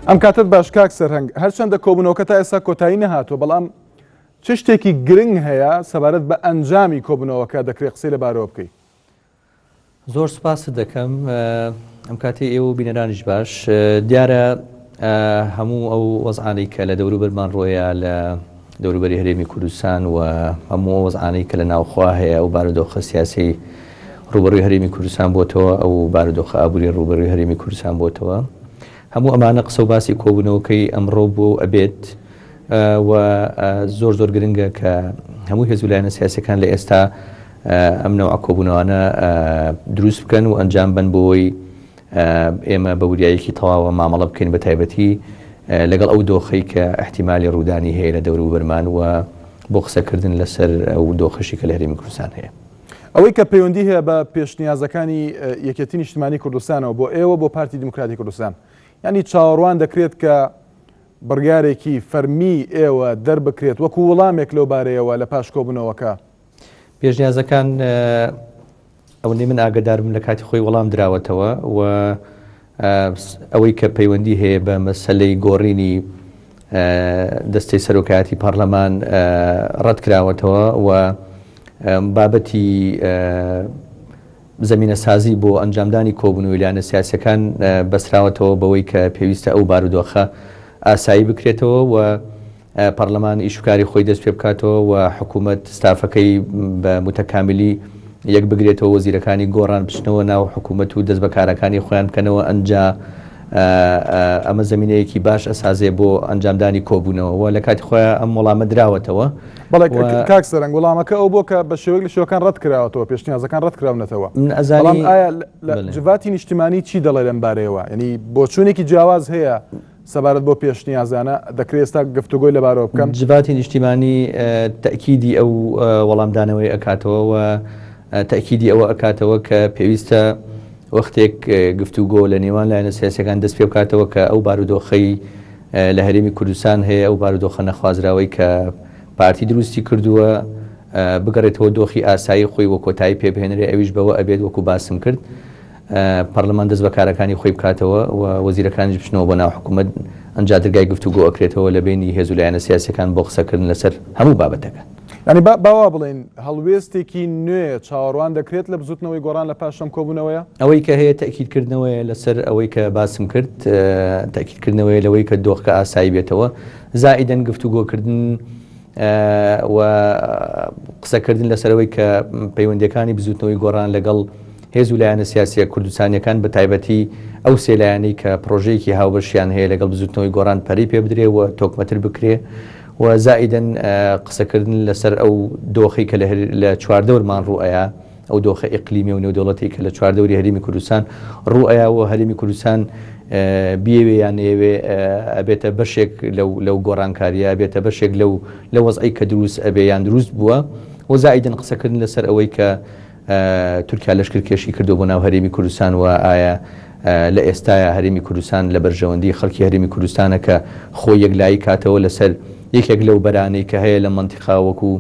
ئەم کاتت باش کاک سەرهەنگ هەرچەندە کۆبوونەوەکە تا ئێستا کۆتایی نەهاتوە بەڵام چ شتێکی گرنگ هەیە سەبارەت بە ئەنجامی کۆبوونەوەکە دەکرێت قسەی لەبارەوە بکەیت. زۆر سپاس دەکەم ئەم کاتی ئێوە بینەرانیش باش دیارە هەموو ئەو وەزعانەی کە لە دەوروبەرمان ڕۆیە لە دەوروبەری هەرێمی کوردستان و هەموو وەزعانەی کە لە ناوخوا هەیە ئەو بارودۆخە سیاسی ڕوبەڕووی هەرێمی کوردستان بۆتەوە ئەو بارودۆخە ئابووری ڕوبەڕووی هەرێمی کوردستان بۆتەوە هەموو ئەمانە قسە و باسی کۆبوونەوەکەی ئەمڕۆ بۆ ئەبێت و زۆر گرنگە کە هەموو هێزولایەنە سیاسەکان لە ئێستا ئەم نەوع کۆبوونەوانە دروست بکەن و ئەنجام بن بۆی ئێمە بە وریایەکی تەواوە مامەڵە بکەین بە تایبەتی لەگەڵ ئەو دۆخەی کە احتیمالی ڕوودانی هەیە لە دەوروبەرمان و بۆ قسەکردن لەسەر ئەو دۆخەشی کە لە هەرێمی کوردستان هەیە. ئەوەی کە پەیوەندی هەیە بە پێشنیازەکانی یەکێتی نیشتیمانی کوردستانەوە بۆ ئێوە بۆ پارتی دیموکراتی کوردستان ینی چاوەڕوان دەکرێت کە بڕیارێکی فەرمی ئێوە دەربکرێت وەکو وەڵامێک لەو بارەیەوە لە پاش کۆبوونەوەکە. پێشنیازەکان ئەوەندەی من ئاگدارم لە کاتی خۆی وەڵام دراوەتەوە و ئەوەی کە پەیوەندی هەیە بە مەسەلەی گۆڕینی دەستەی سەرۆکایەتی پارلەمان ڕەت کراوەتەوە و بابەتی زمینە سازی بۆ ئەنجامدانی کۆبوونەوەی لایەنە سیاسەکان بەسراوەتەوە بەوەی کە پێویستە ئەو بارودۆخە ئاسایی بکرێتەوە و پەرلەمان ئیشوکاری خۆی دەست پێ بکاتەوە و حکوومەت ستافەکەی بە متەکاملی یەک بگرێتەوە وەزیرەکانی گۆڕان بچنەوە ناو حکوومەت و دەست بەکارەکانی خۆیان بکەنەوە ئەنجا ئەمە زمینەیەکی باش ئەسازێ بۆ ئەنجامدانی کۆبوونەوە لە کاتی خۆیان ئەم وەڵامە دراوەتەوە. بەڵێ کاک سەرنگ وەڵامەکە ئەو بۆ کە بە شێوەیەک لە شێوەکان ڕەت کراوەتەوە پێشنیازەکان ڕەت کراونەتەوە. بەڵام ئایا لە جڤاتی نیشتیمانی چی دەڵێ لەم بارەیەوە ینی بۆچوونێکی جیاواز هەیە سەبارەت بۆ پێشنیازانە دەکرێت ئێستا گفتوگۆی لەبارەوە بکەم. جڤاتی نیشتیمانی تەکیدی ئەو وەڵامدانەوەی ئەکاتەوە و تەکیدی ئەوە ئەکاتەوە کە پێویستە وەختێک گفتوگۆ لە نێوان لایەنە سیاسەکان دەست پێ بکاتەوە کە ئەو بارودۆخەی لە هەرێمی کوردستان هەیە ئەو بارودۆخە نەخوازراوەی کە پارتی دروستی کردووە بگەڕێتەوە دۆخی ئاسایی خۆی وە کۆتایی پێبهێنرێ ئەویش بەوە ئەبێت وەکو باسم کرد پەرلەمان دەست بەکارەکانی خۆی بکاتەوە و وەزیرەکانیش بچنەوە بۆ ناو حکوومەت ئەنجا دەرگای گفتوگۆ ئەکرێتەوە لە بینی هێزولایەنە سیاسەکان بۆ قسەکردن لەسەر هەموو بابەتەکان. ینی باوا بڵێن هەڵوێستێکی نوێ چاوەڕوان دەکرێت لە بزوتنەوەی گۆڕان لە پاشەم کۆبوونەوەیە ئەوەی کە هەیە تەکیدکردنەوەی لەسەر ئەوەی کە باسم کرد تەکیدکردنەوەی لەوەی کە دۆخەکە ئاسایی بێتەوە زائیدەن گفتوگۆکردن و قسەکردن لەسەرەوەی کە پەیوەندیەکانی بزوتنەوەی گۆڕان لەگەڵ هێزولایەنە سیاسیە کوردستانیەکان بە تایبەتی ئەو سێلایەنەی کە پرۆژەیەکی هاوبەشیان هەیە لەگەڵ بزوتنەوەی گۆڕان پەری پێ بدرێ و تۆکمەتر بکرێ و زائیدەن قسەکردن لەسەر ئەو دۆخی کە لە چواردەورمان ڕوئەیە ئەو دۆخە ئیقلیمی و نێودەوڵەتی کە لە چواردەوری هەرێمی کوردستان ڕوئەیە و هەرێمی کوردستان بیەوێ یان نێوێ ئەبێتە بەشێک لەو گۆڕانکاریە بێتە بەشێک لە وەزعی کە دروست ئەبێ یان دروست بووە و زائیدەن قسەکردن لەسەر ئەوەی کە تورکیا لەشکرکێشی کردو بۆ ناو هەرێمی کوردستان و ئایا لە ئێستاە هەرێمی کوردستان لە بەرژەوەندی خەڵکی هەرێمی کوردستانە کە خۆی یەکلایی کاتەوە لەسەر یەکێک لەو بەرانەی کە هەیە لە منتیقا وەکو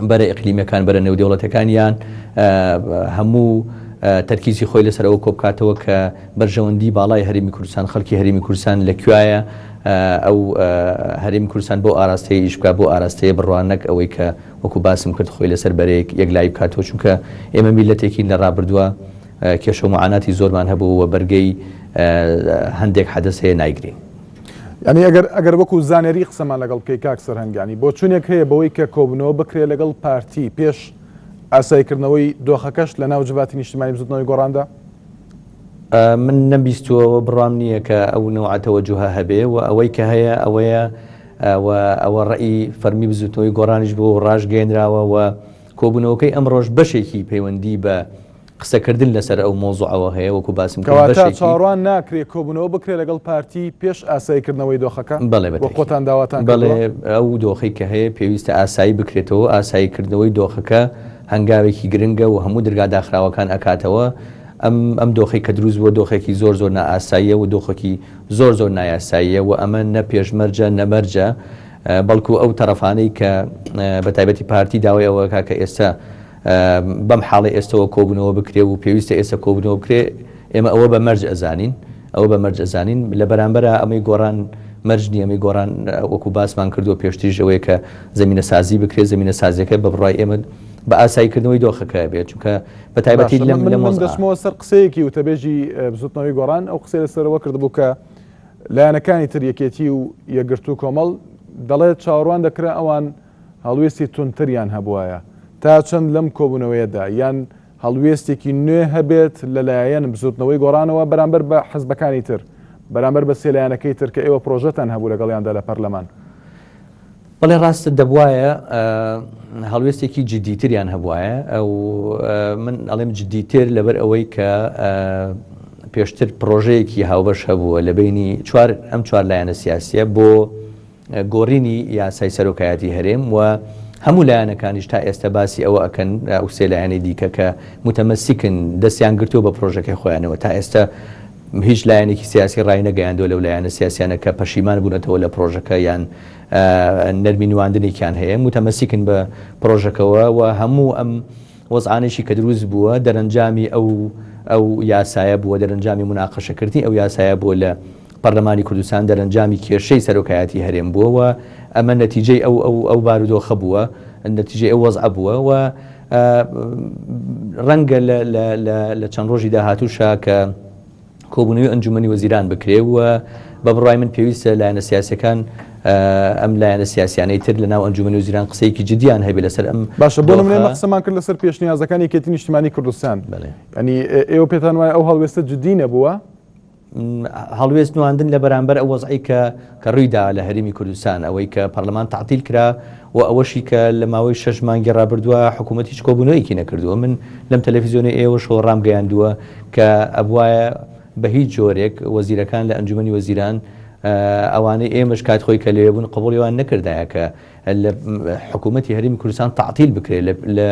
بەرە ئیقلیمیەکان بەرە نێودەوڵەتەکانیان هەموو تەرکیزی خۆی لەسەر ئەوە کۆبکاتەوە کە بەرژەوەندی باڵای هەرێمی کوردستان خەڵکی هەرێمی کوردستان لەکوایە ئەو هەرێمی کوردستان بۆ ئاراستەی ئیشکا بۆ ئاراستەیە بڕوانەک ئەوەی کە وەکو باسم کرد خۆی لەسەر بەرەیەک یەکلایی بکاتەوە چونکە ئێمە میلەتێکی لە ڕابردووە کێشە و معاناتی زۆرمان هەبوو و بەرگەی هەندێک حەدەس هەیە نایگرین. ینی ئەگەر وەکو زانێری قسەمان لەگەڵ بکەی کاک سەرهەنگانی بۆ چونێک هەیە بەوەی کە کۆبوونەوە بکرێت لەگەڵ پارتی پێش ئاساییکردنەوەی دۆخەکەش لە ناو جڤاتی نیشتیمانی بزوتنەوەی گۆڕاندا؟ من نەبیستووەوە بڕام نییە کە ئەو نەوعەتەوە جوها هەبێ و ئەوەی کە هەیە ئەوەیە ئەوە ڕێی فەرمی بزوتنەوەی گۆڕانیش بۆ ڕاژگەێنراوە و کۆبوونەوەکەی ئەمڕۆژ بەشێکی پەیوەندی بە قسەکردن لەسەر ئەو مۆزوعەوە هەیە وەکو باسم کەواتە چاوەڕوان ناکرێت کۆبوونەوە بکرێت لەگەڵ پارتی پێش ئاساییکردنەوەی دۆخەکە بۆ خۆتان داواتان بەڵێ ئەو دۆخەی کە هەیە پێویستە ئاسایی بکرێتەوە ئاساییکردنەوەی دۆخەکە هەنگاوێکی گرنگە و هەموو دەرگا داخراوەکان ئەکاتەوە ئەم دۆخی کە دروست بووە دۆخێکی زۆر نائاساییە و دۆخەکی زۆر نایاساییە و ئەمە نە پێشمەرجە نەمەرجە بەڵکو ئەو تەرەفانەی کە بە تایبەتی پارتی داوای ئەوە کە ئێستا بەم حاڵی ئێستەوە کۆبوونەوە بکرێ و پێویستە ئێستا کۆبوونەوە بکرێ ئێمە ئەوە بە مەرج ئەزانین ئەو بە مەرجەزانین لە بەرامبەر ئەمەی گۆڕان مەرجنی ئەمەی گۆڕان وەکو باسمان کردو پێشتریش ئەوەیە کە زمینە سازی بکرێت زمینە سازیەکە بە بڕای ئێمە بە ئاساییکردنەوەی دۆخەکە بێت چونکە بە تایبەتی لەم دەچمەوە سەر قسەیەکی وتەبێژی بزوتنەوەی گۆڕان ئەو قسەی لەسەرەوە کردبوو کە لایەنەکانی تر یەکێتی و یەکگرتووی کۆمەڵ دەڵێت چاوەڕوان دەکرا ئەوان هەڵوێستی تونتریان هەبوایە تا چەند لەم کۆبوونەوەیەدا یان هەڵوێستێکی نوێ هەبێت لەلایەن بزوتنەوەی گۆڕانەوە بەرامبەر بە حزبەکانی تر بەرامبەر بە سێلایەنەکەی تر کە ئێوە پرۆژەتان هەبوو لەگەڵیاندا لە پەرلەمان. بەڵێ ڕاستە دەبوایە هەڵوێستێکی جددیتریان هەبوایە ئەو من ئەڵێم جددیتر لەبەر ئەوەی کە پێشتر پرۆژەیەکی هاوبەش هەبووە لە بینی ئەم چوار لایەنە سیاسیە بۆ گۆڕینی یاسای سەرۆکایەتی هەرێم و هەموو لایەنەکانیش تا ئێستا باسی ئەوە ئەکەن ئەو سێ لایەنەی دیکە کە متەمەسیکن دەستیان گرتووە بە پرۆژەکەی خۆیانەوە تا ئێستا هیچ لایەنێکی سیاسی ڕای نەگەیاندوە لەو لایەنە سیاسیانە کە پەشیمان بوونەتەوە لە پرۆژەکە یان نەرمی نواندنێکیان هەیە متەمەسیکن بە پرۆژەکەەوە و هەموو ئەم وەزعانێکی کە دروست بووە دەرەنجامی ئەو یاسایە بووە دەرەنجامی مناقەشەکردنی ئەو یاسایە بووە لە پەرلەمانی کوردستان دەرەنجامی کێشەی سەرۆکایەتی هەرێم بووە و ئەمە نەتیجەی ئەو بارودۆخە بووە نەتیجەی ئەو وەزع بووە و ڕەنگە لە چەند ڕۆژی داهاتووشە کە کۆبوونەوەی ئەنجومەنی وەزیران بکرێ و بە بڕای من پێویستە لایەنە سیاسەکان ئەم لایەنە سیاسیانەی تر لە ناو ئەنجومەنی وەزیران قسەیەکی جددیان هەبێت لەسەر ئەم باشە بۆ نمونە قسەمان کرد لەسەر پێشنیازەکانی یەکێتی نیشتیمانی کوردستان ینی ئێوە پێتان وایە ئەو هەڵوێستە جددی نەبووە هەڵوێست نواندن لە بەرامبەر ئەو وەزعی کە ڕوویدا لە هەرێمی کوردستان ئەوەی کە پەرلەمان تعتیل کرا و ئەوەشی کە لە ماوەی 6 مانگی ڕابردووە حکوومەت هیچ کۆبوونەوەیەکی نەکردووە من لەم تەلەڤیزیۆنی ئێوە شۆ ڕامگەیاندووە کە ئەبوایە بە هیچ جۆرێک وەزیرەکان لە ئەنجومەنی وەزیران ئەوانەی ئێمەش کات خۆی کە لێبوون قبولیوان نەکردایە کە لە حکوومەتی هەرێمی کوردستان تعتیل بکرێت لە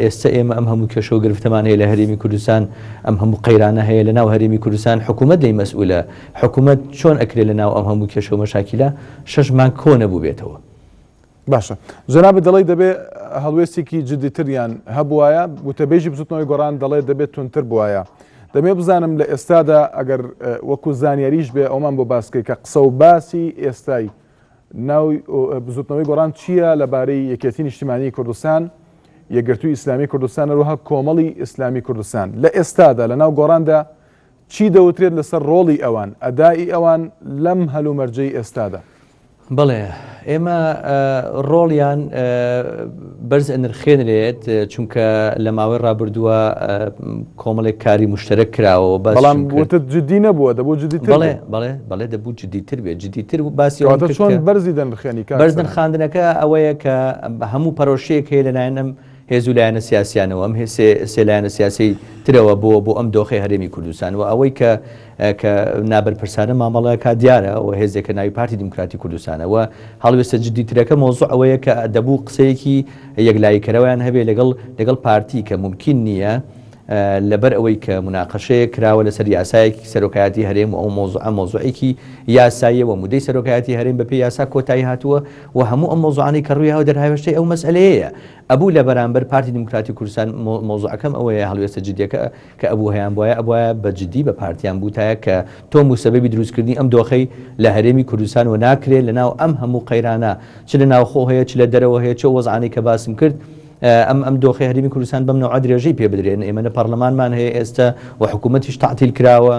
ئێستا ئێمە ئەم هەموو کێشە و گرفتەمان هەیە لە هەرێمی کوردستان ئەم هەموو قەیرانە هەیە لە ناو هەرێمی کوردستان حکوومەت لەی مەسئولە حکوومەت چۆن ئەکرێت لە ناو ئەم هەموو کێشە و مەشاکیلە 6 مانگ کۆ نەبوو بێتەوە. باشە جەنابێت دەڵێ دەبێت هەڵوێستێکی جددیتریان هەبوایە وتەبێژی بزوتنەوەی گۆڕان دەڵێ دەبێت تونتر بووایە دەمێ بزانم لە ئێستادا ئەگەر وەکو زانیاریش بێ ئەومان بۆ باسکەی کە قسە و باسی ئێستای ناوی بزوتنەوەی گۆڕان چییە لەبارەی یەکێتی نیشتیمانی کوردستان یەکگرتووی ئیسلامی کوردستان هەروەها کۆمەڵی ئیسلامی کوردستان لە ئێستادا لە ناو گۆڕاندا چی دەوترێت لەسەر ڕۆڵی ئەوان ئەدای ئەوان لەم هەلومەرجەی ئێستادا؟ بەڵێ ئێمە ڕۆڵیان بەرز نرخێنرێت چونکە لە ماوەی ڕابردووە کۆمەڵێک کاری مشترک کراوە بەڵام بۆتە جددی نەبووە دەبوو جددیتر بەڵێ دەبوو جددیتر بێت جددیتر باسی چۆن بەرزی دەنرخێنی بەرز نرخاندنەکە ئەوەیە کە هەموو پەرۆشەیەک هەیە لەلایەن ئەم هێزوو لایەنە سیاسیانەوە ئەم سێ لایەنە سیاسی ترەوە بۆ ئەم دۆخی هەرێمی کوردستان و ئەوەی کە نابەرپرسانە مامەڵەکە دیارە و هێزێکە ناوی پارتی دیموکراتی کوردستانەوە هەڵوێستە جددیترەکە مۆزوع ئەوەیە کە دەبوو قسەیەکی یەکلاییکەرەوەیان هەبێ لەگەڵ پارتی کە ممکن نییە لەبەر ئەوەی کە مناقەشەیە کراوە لەسەر یاسایەکی سەرۆکایەتی هەرێم و ئەو مۆزوعێکی یاساییە و مودەی سەرۆکایەتی هەرێم بەپێی یاسا کۆتایی هاتووە و هەموو ئەم مۆزوعانەی کە ڕووی هاو دەرهاوێشتەی ئەو مەسئلەیە ئەبوو لە بەرامبەر پارتی دیموکراتی کوردستان مۆزوعەکەم ئەوەیە هەڵوێستە جددیەکە کە ئەبوو هەیان بواە بە جددی بە پارتیان بووتایە کە تۆ موسەبەبی دروستکردنی ئەم دۆخەی لە هەرێمی کوردستان و ناکرێت لە ناو ئەم هەموو قەیرانە چ لە ناوخۆ هەیە چ لە دەرەوە هەیە چ وەزعانەی کە باسم کرد ئەم دۆخی هەرێمی کوردستان بەم نەوع درێژەی پێ بدرێن ئێمە لە پەرلەمانمان هەیە ئێستا و حکوومەتیش تعتیل کراوە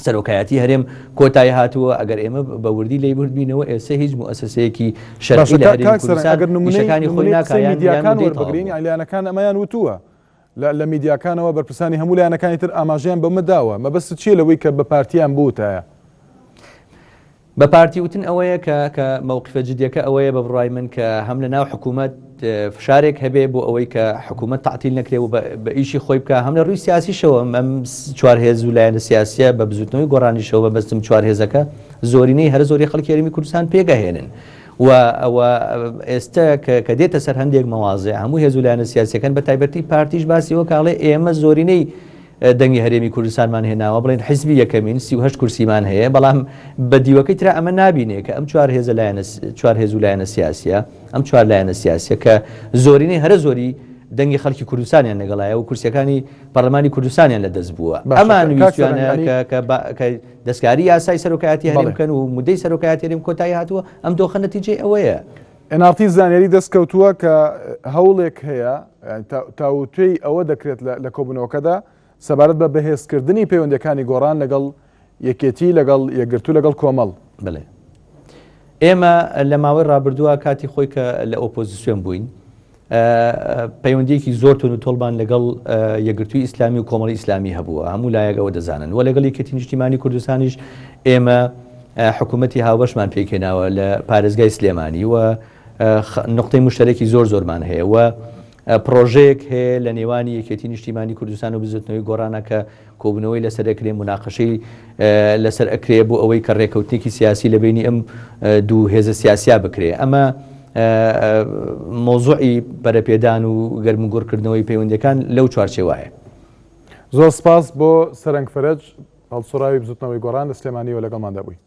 سەرۆکایەتی هەرێم کۆتایی هاتووە ئەگەر ئێمە بە وردی لێ بردبینەوە ئێستا هیچ مؤسسەیەکی شەرعی لە هەرێمی کوردستان میشەکانی خۆی ناکایان وەربگرین لایەنەکان ئەمەیان وتووە لە میدیاکانەوە بەرپرسانی هەموو لایەنەکانی تر ئاماژەیان بەمە داوە مەبەست چیە لەوەی کە بە پارتیان بووتایە بە پارتی وتن ئەوەیە کە مووقفە جددیەکە ئەوەیە بە بڕای من کە هەم لە ناو حکوومەت فشارێک هەبێ بۆ ئەوەی کە حکوومەت تعتیل نەکرێ و بە ئیشی خۆی بکە هەم لە ڕووی سیاسیشەوە ئەم چوار هێز و لایەنە سیاسیە بە بزوتنەوەی گۆڕانیشەوە بەبەستم چوار هێزەکە زۆرینەی هەر زۆری خەڵکی هەرێمی کوردستان پێگەهێنن و ئەوە ئێستا کە دێتە سەر هەندێک مەواضع هەموو هێز و لایەنە سیاسیەکان بە تایبەتی پارتیش باسیەوە کاڵێ ئێمە زۆرینەی دەنگی هەرێمی کوردستانمان هێناوە بڵێن حیزبی یەکەمین 38 کورسیمان هەیە بەڵام بە دیوەکەی ترا ئەمە نابینێ کە ئەم چوار هێز و لایەنە سیاسیە ئەم چوار لایەنە سیاسیە کە زۆرینەی هەرە زۆری دەنگی خەڵکی کوردستانیان لەگەڵایە و کورسیەکانی پەرلەمانی کوردستانیان لە دەست بووە ئەمان ویستیانە کە دەستکاری یاسای سەرۆکایەتی هەرێم بکەن و مودەی سەرۆکایەتی هەرێم کۆتایی هاتووە ئەم دۆخە نەتیجەی ئەوەیە. NRT زانیاری دەستکەوتووە کە هەوڵێک هەیە تاوتوێی ئەوە دەکرێت لە کۆبوونەوەکەدا سەبارەت بە بەهێزکردنی پەیوەندەکانی گۆڕان لەگەڵ یەکێتی لەگەڵ یەکگرتو لەگەڵ کۆمەڵ. بڵێ ئێمە لە ماوەی ڕابردووە کاتی خۆی کە لە ئۆپۆزیسیۆن بووین پەیوەندیەکی زۆر تون و تۆڵبان لەگەڵ یەکگرتووی ئیسلامی و کۆمەڵی ئیسلامی هەبووە هەموو لایەک ئەوە دەزانن و لەگەڵ یەکێتی نیشتیمانی کوردستانیش ئێمە حکوومەتی هاوبەشمان پێکێناوە لە پارێزگای سلێمانی و نقطەی مشتەرەکی زۆرمان هەیە و پرۆژەیەک هەیە لە نێوانی یەکێتی نیشتیمانی کوردستان و بزوتنەوەی گۆڕانە کە کۆبوونەوەی لەسەر ئەکرێ مناقەشەی لەسەر ئەکرێ بۆ ئەوەی کە ڕێکەوتێکی سیاسی لە بینی ئەم دوو هێزە سیاسیا بکرێ ئەمە مۆزوعی بەرەپێدان و گەرمگۆڕکردنەوەی پەیوەندیەکان لەو چوارچێوایە. زۆر سپاس بۆ سەرنگ فەرەج هەڵسوڕاوی بزوتنەوەی گۆڕان لە سلێمانیەوە لەگەڵماندا بووی.